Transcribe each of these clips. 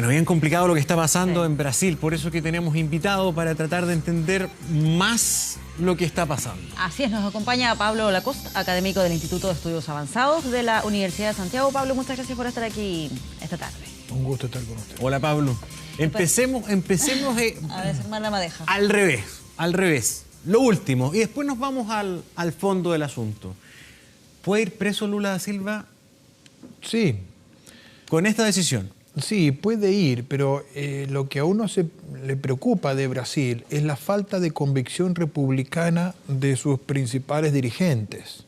Bueno, bien complicado lo que está pasando en Brasil, por eso que tenemos invitado para tratar de entender más lo que está pasando. Así es, nos acompaña Pablo Lacoste, académico del Instituto de Estudios Avanzados de la Universidad de Santiago. Pablo, muchas gracias por estar aquí esta tarde. Un gusto estar con usted. Hola, Pablo. Empecemos A desarmar la madeja. al revés. Lo último, y después nos vamos al fondo del asunto. ¿Puede ir preso Lula da Silva Sí, con esta decisión? sí, puede ir, pero lo que a uno le preocupa de Brasil es la falta de convicción republicana de sus principales dirigentes.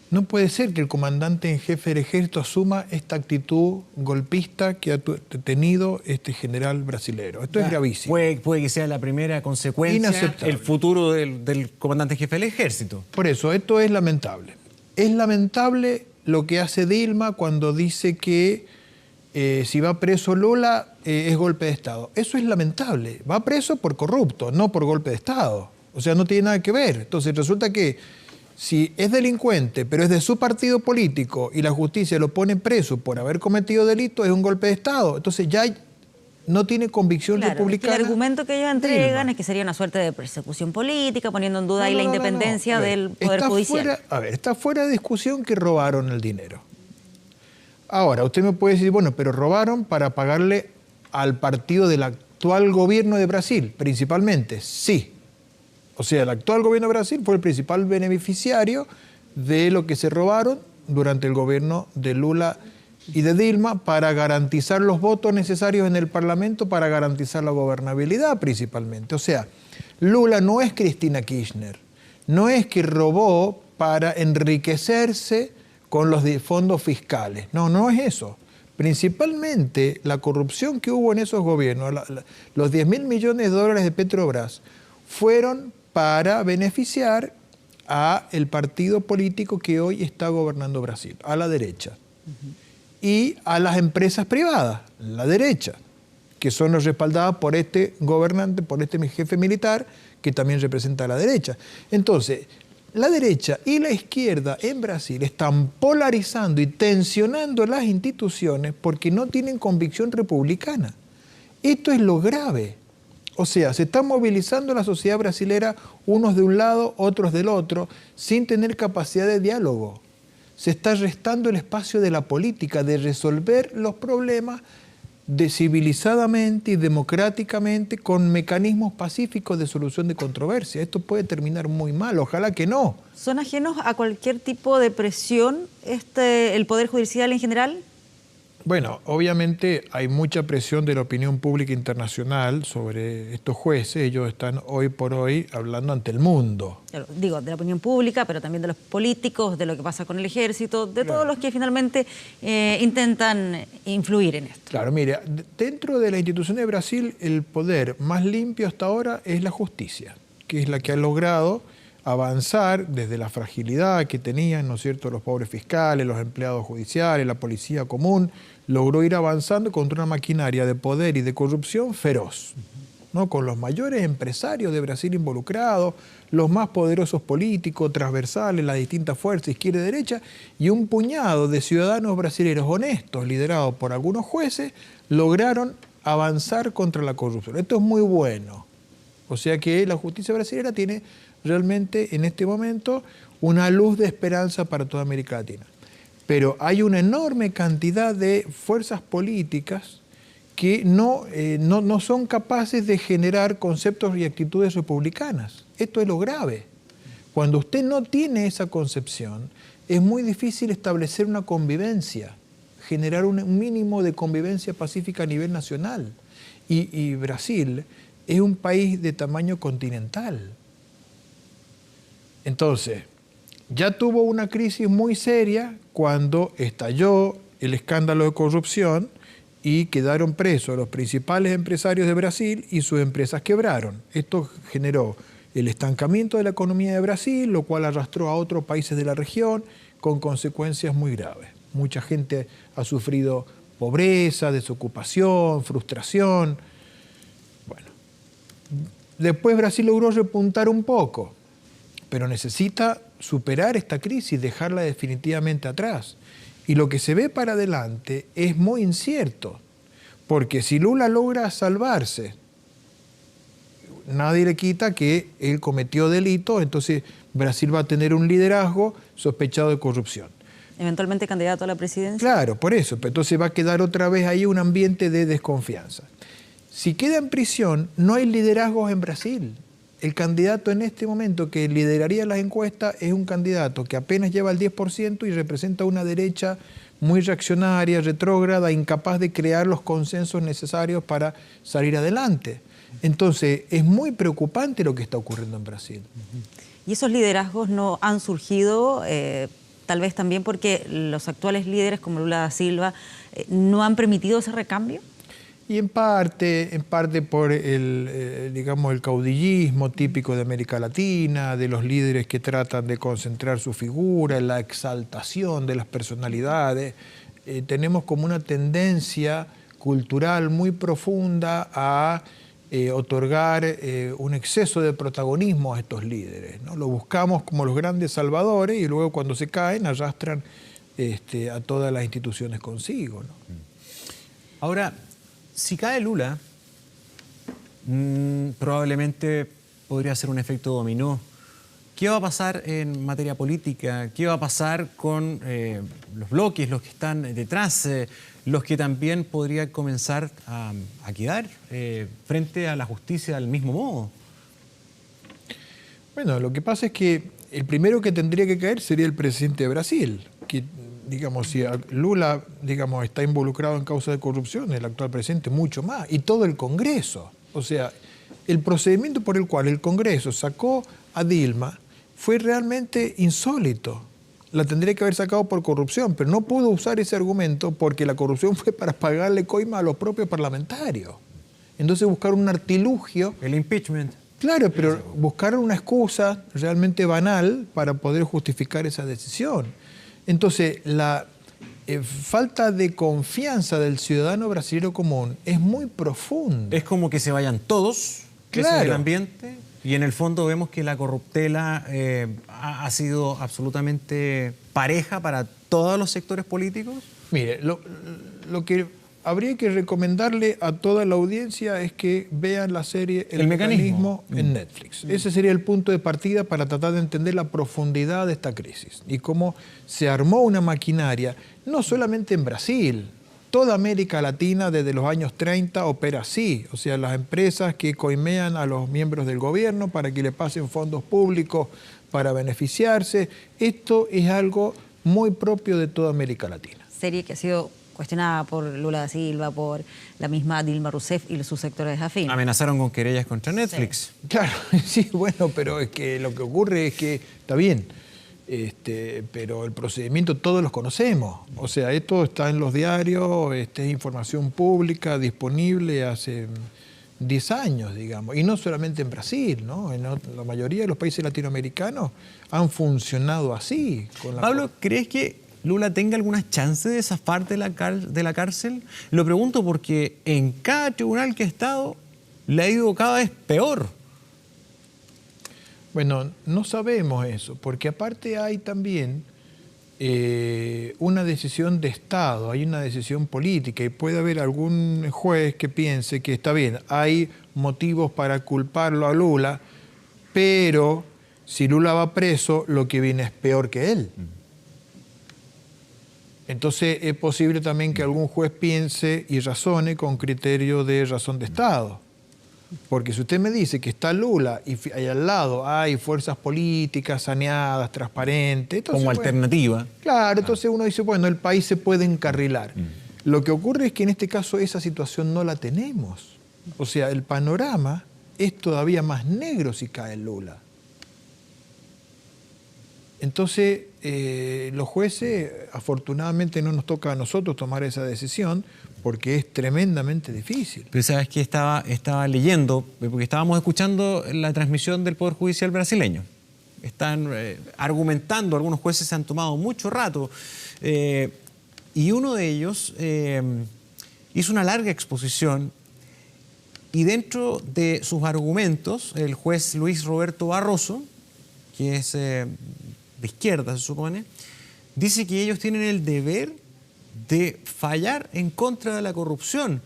No puede ser que el comandante en jefe del ejército asuma esta actitud golpista que ha tenido este general brasilero. Esto es gravísimo. Puede que sea la primera consecuencia, Inaceptable. el futuro del comandante en jefe del ejército. Por eso, esto es lamentable. Es lamentable lo que hace Dilma cuando dice que si va preso Lula es golpe de Estado. Eso es lamentable. Va preso por corrupto, no por golpe de Estado. O sea, no tiene nada que ver. Entonces resulta que si es delincuente, pero es de su partido político y la justicia lo pone preso por haber cometido delito, es un golpe de Estado. Entonces ya no tiene convicción republicana. El argumento que ellos entregan es que sería una suerte de persecución política, poniendo en duda ahí la independencia del Poder Judicial. Está fuera de discusión que robaron el dinero. Ahora, usted me puede decir, bueno, pero robaron para pagarle al partido del actual gobierno de Brasil, principalmente. Sí. O sea, el actual gobierno de Brasil fue el principal beneficiario de lo que se robaron durante el gobierno de Lula y de Dilma para garantizar los votos necesarios en el Parlamento, para garantizar la gobernabilidad principalmente. O sea, Lula no es Cristina Kirchner, no es que robó para enriquecerse con los fondos fiscales. No, no es eso. Principalmente la corrupción que hubo en esos gobiernos, los 10.000 millones de dólares de Petrobras, fueron para beneficiar a el partido político que hoy está gobernando Brasil, a la derecha. Y a las empresas privadas, la derecha, que son los respaldadas por este gobernante, por este jefe militar, que también representa a la derecha. Entonces, la derecha y la izquierda en Brasil están polarizando y tensionando las instituciones porque no tienen convicción republicana. Esto es lo grave. O sea, se está movilizando la sociedad brasilera, unos de un lado, otros del otro, sin tener capacidad de diálogo. Se está restando el espacio de la política, de resolver los problemas civilizadamente y democráticamente con mecanismos pacíficos de solución de controversia. Esto puede terminar muy mal, ojalá que no. ¿Son ajenos a cualquier tipo de presión el Poder Judicial en general? Bueno, obviamente hay mucha presión de la opinión pública internacional sobre estos jueces. Ellos están hoy por hoy hablando ante el mundo. Digo, de la opinión pública, pero también de los políticos, de lo que pasa con el ejército, de todos los que finalmente intentan influir en esto. Claro, mire, dentro de la institución de Brasil, el poder más limpio hasta ahora es la justicia, que es la que ha logrado avanzar desde la fragilidad que tenían, ¿no es cierto?, los pobres fiscales, los empleados judiciales, la policía común, logró ir avanzando contra una maquinaria de poder y de corrupción feroz, ¿no?, con los mayores empresarios de Brasil involucrados, los más poderosos políticos, transversales, las distintas fuerzas, izquierda y derecha, y un puñado de ciudadanos brasileños honestos, liderados por algunos jueces, lograron avanzar contra la corrupción. Esto es muy bueno. O sea que la justicia brasileña tiene realmente en este momento una luz de esperanza para toda América Latina. Pero hay una enorme cantidad de fuerzas políticas que no son capaces de generar conceptos y actitudes republicanas. Esto es lo grave. Cuando usted no tiene esa concepción, es muy difícil establecer una convivencia, generar un mínimo de convivencia pacífica a nivel nacional. Y Brasil es un país de tamaño continental. Entonces, ya tuvo una crisis muy seria cuando estalló el escándalo de corrupción y quedaron presos los principales empresarios de Brasil y sus empresas quebraron. Esto generó el estancamiento de la economía de Brasil, lo cual arrastró a otros países de la región con consecuencias muy graves. Mucha gente ha sufrido pobreza, desocupación, frustración. Bueno, después Brasil logró repuntar un poco, pero necesita superar esta crisis, dejarla definitivamente atrás. Y lo que se ve para adelante es muy incierto, Porque si Lula logra salvarse, nadie le quita que él cometió delito, entonces Brasil va a tener un liderazgo sospechado de corrupción. Eventualmente candidato a la presidencia. Claro, por eso. Pero entonces va a quedar otra vez ahí un ambiente de desconfianza. Si queda en prisión, no hay liderazgos en Brasil. El candidato en este momento que lideraría las encuestas es un candidato que apenas lleva el 10% y representa una derecha muy reaccionaria, retrógrada, incapaz de crear los consensos necesarios para salir adelante. Entonces, es muy preocupante lo que está ocurriendo en Brasil. Y esos liderazgos no han surgido, tal vez también porque los actuales líderes como Lula da Silva no han permitido ese recambio. Y en parte por digamos, el caudillismo típico de América Latina, de los líderes que tratan de concentrar su figura, en la exaltación de las personalidades. Tenemos como una tendencia cultural muy profunda a otorgar un exceso de protagonismo a estos líderes, ¿no? Lo buscamos como los grandes salvadores y luego cuando se caen arrastran a todas las instituciones consigo, ¿no? Ahora, si cae Lula, probablemente podría ser un efecto dominó. ¿Qué va a pasar en materia política? ¿Qué va a pasar con los bloques, los que están detrás, los que también podrían comenzar a quedar frente a la justicia del mismo modo? Bueno, lo que pasa es que el primero que tendría que caer sería el presidente de Brasil, que, digamos, si Lula, digamos, está involucrado en causa de corrupción, el actual presidente mucho más, y todo el Congreso. O sea, el procedimiento por el cual el Congreso sacó a Dilma fue realmente insólito. La tendría que haber sacado por corrupción, pero no pudo usar ese argumento porque la corrupción fue para pagarle coima a los propios parlamentarios. Entonces buscaron un artilugio. El impeachment. Claro, pero buscaron una excusa realmente banal para poder justificar esa decisión. Entonces, la falta de confianza del ciudadano brasileño común es muy profunda. Es como que se vayan todos, que ese es el ambiente, y en el fondo vemos que la corruptela ha sido absolutamente pareja para todos los sectores políticos. Mire, lo que habría que recomendarle a toda la audiencia es que vean la serie El Mecanismo en Netflix. Ese sería el punto de partida para tratar de entender la profundidad de esta crisis y cómo se armó una maquinaria, no solamente en Brasil. Toda América Latina desde los años 30 opera así, o sea, las empresas que coimean a los miembros del gobierno para que le pasen fondos públicos para beneficiarse. Esto es algo muy propio de toda América Latina. Serie que ha sido cuestionada por Lula da Silva, por la misma Dilma Rousseff y sus sectores afines. Amenazaron con querellas contra Netflix. Sí. Claro, sí, bueno, pero es que lo que ocurre es que, está bien, pero el procedimiento todos los conocemos. O sea, esto está en los diarios, es información pública disponible hace 10 años, digamos. Y no solamente en Brasil, ¿no? En la mayoría de los países latinoamericanos han funcionado así. Pablo, ¿crees que Lula tenga alguna chance de zafar de la cárcel? Lo pregunto porque en cada tribunal que ha estado le ha ido cada vez peor. Bueno, no sabemos eso, porque aparte hay también una decisión de Estado, hay una decisión política y puede haber algún juez que piense que está bien, hay motivos para culparlo a Lula, pero si Lula va preso, lo que viene es peor que él. Entonces es posible también que algún juez piense y razone con criterio de razón de Estado. Porque si usted me dice que está Lula y al lado hay fuerzas políticas saneadas, transparentes... Entonces, como alternativa. Claro, entonces uno dice, bueno, el país se puede encarrilar. Lo que ocurre es que en este caso esa situación no la tenemos. O sea, el panorama es todavía más negro si cae Lula. Entonces, los jueces, afortunadamente no nos toca a nosotros tomar esa decisión porque es tremendamente difícil. Pero sabes que estaba leyendo, porque estábamos escuchando la transmisión del Poder Judicial brasileño. Están argumentando, algunos jueces se han tomado mucho rato, y uno de ellos hizo una larga exposición y dentro de sus argumentos, el juez Luis Roberto Barroso, que es de izquierda se supone, dice que ellos tienen el deber de fallar en contra de la corrupción,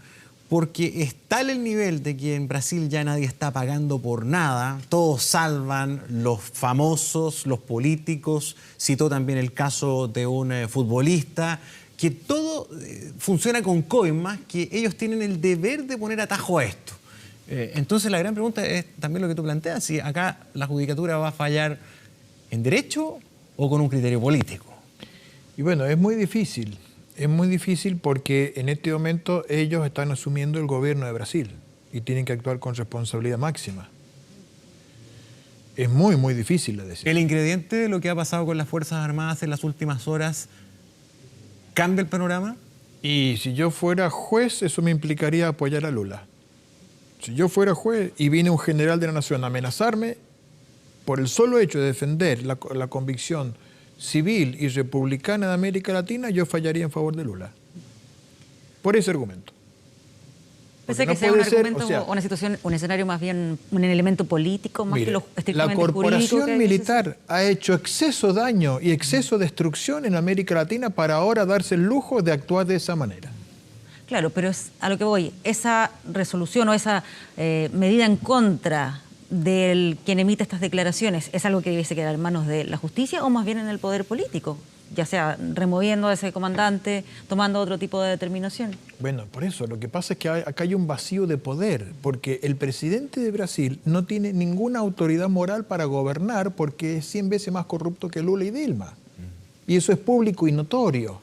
porque es tal el nivel de que en Brasil ya nadie está pagando por nada, todos salvan, los famosos, los políticos, citó también el caso de un futbolista, que todo funciona con coimas, que ellos tienen el deber de poner atajo a esto. Entonces la gran pregunta es también lo que tú planteas, si acá la judicatura va a fallar en derecho o con un criterio político. Y bueno, es muy difícil porque en este momento ellos están asumiendo el gobierno de Brasil y tienen que actuar con responsabilidad máxima. Es muy, muy difícil de decir. ¿El ingrediente de lo que ha pasado con las Fuerzas Armadas en las últimas horas cambia el panorama? Y si yo fuera juez, eso me implicaría apoyar a Lula. Si yo fuera juez y viene un general de la nación a amenazarme, por el solo hecho de defender la convicción civil y republicana de América Latina, yo fallaría en favor de Lula. Por ese argumento. Pensé que sea un argumento, una situación, un escenario más bien, un elemento político, más que lo estrictamente jurídico. La corporación militar ha hecho exceso daño y exceso destrucción en América Latina para ahora darse el lujo de actuar de esa manera. Claro, pero es a lo que voy. Esa resolución o esa medida en contra del quien emite estas declaraciones, ¿es algo que debe quedar en manos de la justicia o más bien en el poder político? Ya sea removiendo a ese comandante, tomando otro tipo de determinación. Bueno, por eso, lo que pasa es que acá hay un vacío de poder, porque el presidente de Brasil no tiene ninguna autoridad moral para gobernar porque es 100 veces más corrupto que Lula y Dilma. Y eso es público y notorio.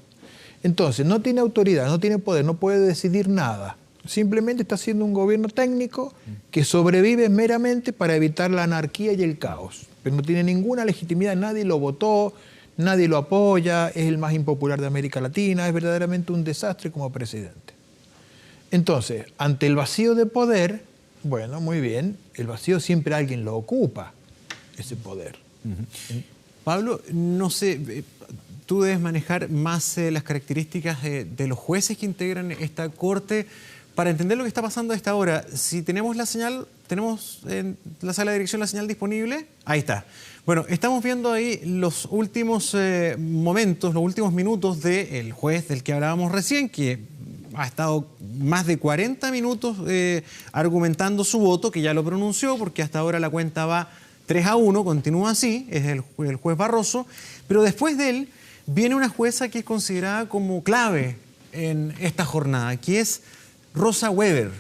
Entonces, no tiene autoridad, no tiene poder, no puede decidir nada. Simplemente está haciendo un gobierno técnico que sobrevive meramente para evitar la anarquía y el caos. Pero no tiene ninguna legitimidad, nadie lo votó, nadie lo apoya, es el más impopular de América Latina, es verdaderamente un desastre como presidente. Entonces, ante el vacío de poder, bueno, muy bien, el vacío siempre alguien lo ocupa, ese poder. Pablo, no sé, tú debes manejar más las características de los jueces que integran esta corte para entender lo que está pasando a esta hora. Si tenemos la señal, tenemos en la sala de dirección la señal disponible, ahí está. Bueno, estamos viendo ahí los últimos momentos, los últimos minutos del juez del que hablábamos recién, que ha estado más de 40 minutos argumentando su voto, que ya lo pronunció, porque hasta ahora la cuenta va 3-1, continúa así, es el juez Barroso, pero después de él viene una jueza que es considerada como clave en esta jornada, que es Rosa Weber.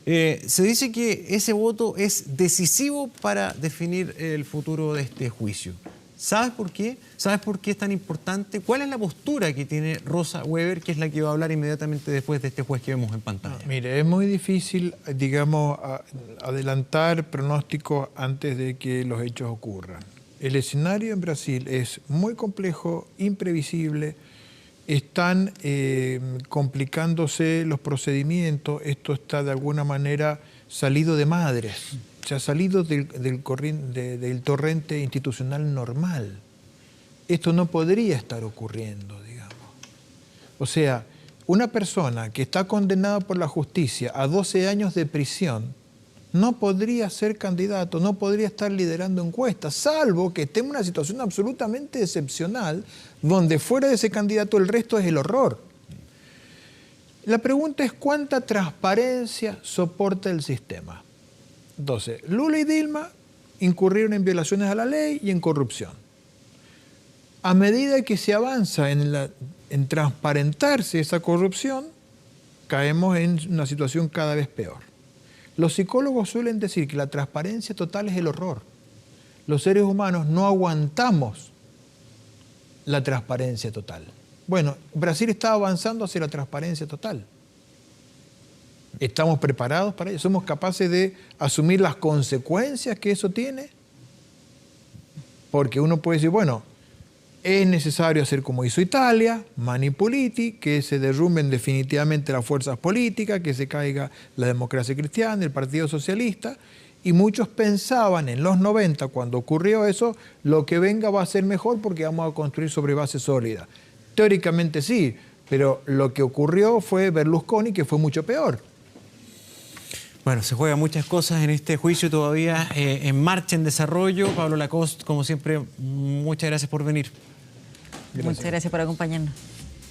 Se dice que ese voto es decisivo para definir el futuro de este juicio. ¿Sabes por qué? ¿Sabes por qué es tan importante? ¿Cuál es la postura que tiene Rosa Weber, que es la que va a hablar inmediatamente después de este juez que vemos en pantalla? Mire, es muy difícil, digamos, adelantar pronósticos antes de que los hechos ocurran. El escenario en Brasil es muy complejo, imprevisible, están complicándose los procedimientos, esto está de alguna manera salido de madres, se ha salido del torrente institucional normal. Esto no podría estar ocurriendo, digamos. O sea, una persona que está condenada por la justicia a 12 años de prisión no podría ser candidato, no podría estar liderando encuestas, salvo que esté en una situación absolutamente excepcional, donde fuera de ese candidato el resto es el horror. La pregunta es cuánta transparencia soporta el sistema. Entonces, Lula y Dilma incurrieron en violaciones a la ley y en corrupción. A medida que se avanza en transparentarse esa corrupción, caemos en una situación cada vez peor. Los psicólogos suelen decir que la transparencia total es el horror. Los seres humanos no aguantamos la transparencia total. Bueno, Brasil está avanzando hacia la transparencia total. ¿Estamos preparados para ello? ¿Somos capaces de asumir las consecuencias que eso tiene? Porque uno puede decir, bueno, es necesario hacer como hizo Italia, mani puliti, que se derrumben definitivamente las fuerzas políticas, que se caiga la democracia cristiana, el Partido Socialista, y muchos pensaban en los 90, cuando ocurrió eso, lo que venga va a ser mejor porque vamos a construir sobre base sólida. Teóricamente sí, pero lo que ocurrió fue Berlusconi, que fue mucho peor. Bueno, se juegan muchas cosas en este juicio todavía en marcha, en desarrollo. Pablo Lacoste, como siempre, muchas gracias por venir. Muchas gracias por acompañarnos.